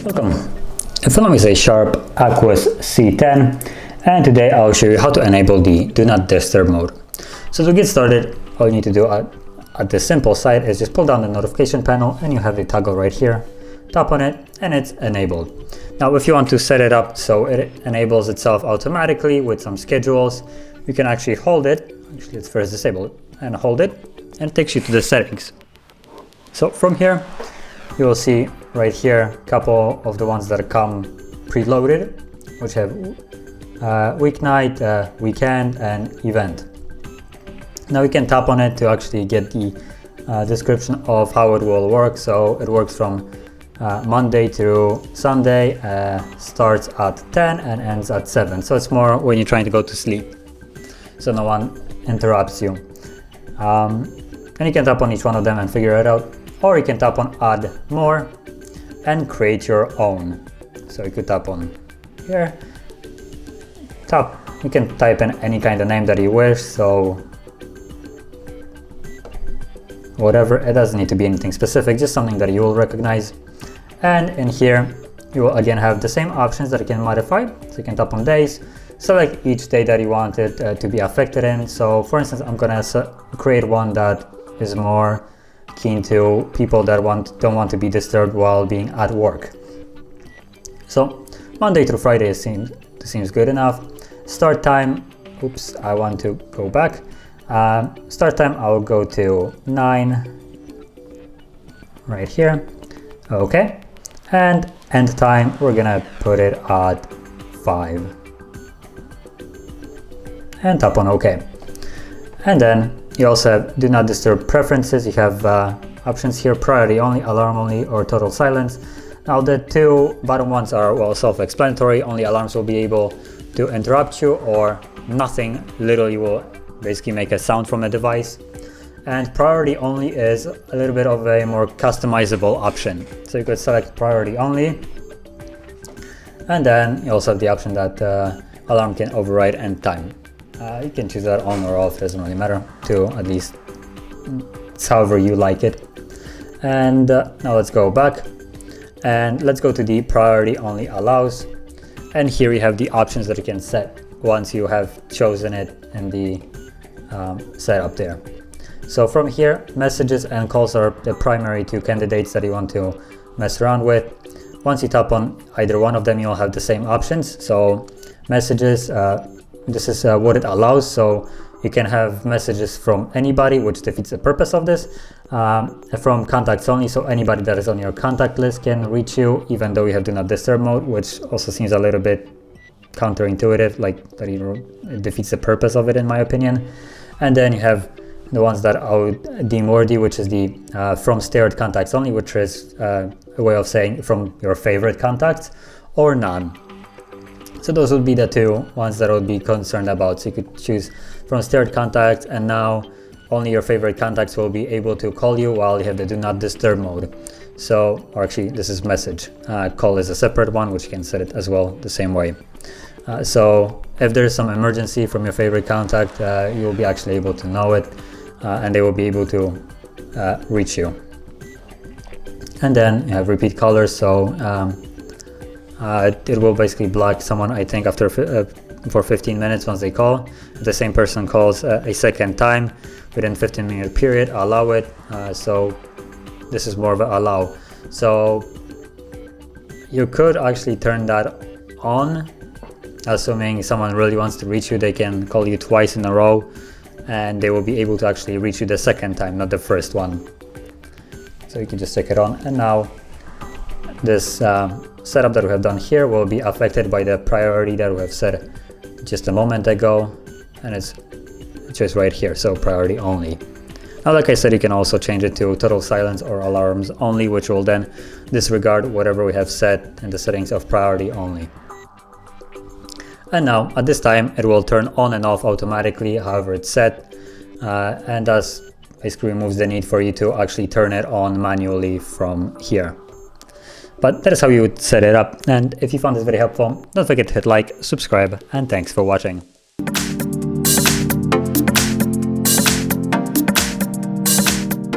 Welcome. The film is a SHARP Aquos C10, and today I'll show you how to enable the Do Not Disturb mode. So to get started, all you need to do at the simple side is just pull down the notification panel and you have the toggle right here. Tap on it and it's enabled. Now if you want to set it up so it enables itself automatically with some schedules, you can actually hold it. Actually, let's first disable it and hold it, and it takes you to the settings. So from here, you will see right here a couple of the ones that come preloaded, which have weeknight, weekend, and event. Now you can tap on it to actually get the description of how it will work. So it works from Monday through Sunday, starts at 10 and ends at 7. So it's more when you're trying to go to sleep, so no one interrupts you. And you can tap on each one of them and figure it out. Or you can tap on add more and create your own. So you could tap on here, you can type in any kind of name that you wish, so whatever, it doesn't need to be anything specific, just something that you will recognize. And in here you will again have the same options that you can modify. So you can tap on days, select each day that you want it to be affected in. So for instance, I'm gonna create one that is more keen to people that don't want to be disturbed while being at work. So Monday through Friday seems good enough. Start time, oops, I want to go back. Start time, I will go to 9 right here. Okay, and end time, we're gonna put it at 5 and tap on OK. And then you also have Do Not Disturb preferences. You have options here: priority only, alarm only, or total silence. Now the two bottom ones are, well, self-explanatory. Only alarms will be able to interrupt you, or nothing literally will basically make a sound from a device. And priority only is a little bit of a more customizable option. So you could select priority only, and then you also have the option that alarm can override end time. You can choose that on or off, doesn't really matter, to at least it's however you like it. And now let's go back and let's go to the priority only allows, and here you have the options that you can set once you have chosen it in the setup there. So from here, messages and calls are the primary two candidates that you want to mess around with. Once you tap on either one of them, you'll have the same options. So messages, this is what it allows, so you can have messages from anybody, which defeats the purpose of this. From contacts only, so anybody that is on your contact list can reach you, even though you have Do Not Disturb mode, which also seems a little bit counterintuitive, like that it defeats the purpose of it in my opinion. And then you have the ones that I would deem worthy, which is the from shared contacts only, which is a way of saying from your favorite contacts, or none. So those would be the two ones that I would be concerned about. So you could choose from shared contacts, and now only your favorite contacts will be able to call you while you have the Do Not Disturb mode. So, or actually this is message. Call is a separate one, which you can set it as well the same way. So if there is some emergency from your favorite contact, you'll be actually able to know it, and they will be able to reach you. And then you have repeat callers, so it will basically block someone, I think, after for 15 minutes once they call. If the same person calls a second time within 15-minute period, allow it. So this is more of an allow. So you could actually turn that on, assuming someone really wants to reach you. They can call you twice in a row, and they will be able to actually reach you the second time, not the first one. So you can just stick it on, and now this setup that we have done here will be affected by the priority that we have set just a moment ago, and it's just right here, so priority only. Now, like I said, you can also change it to total silence or alarms only, which will then disregard whatever we have set in the settings of priority only. And now at this time it will turn on and off automatically however it's set, and thus basically removes the need for you to actually turn it on manually from here. But that is how you would set it up, and if you found this very helpful, don't forget to hit like, subscribe, and thanks for watching.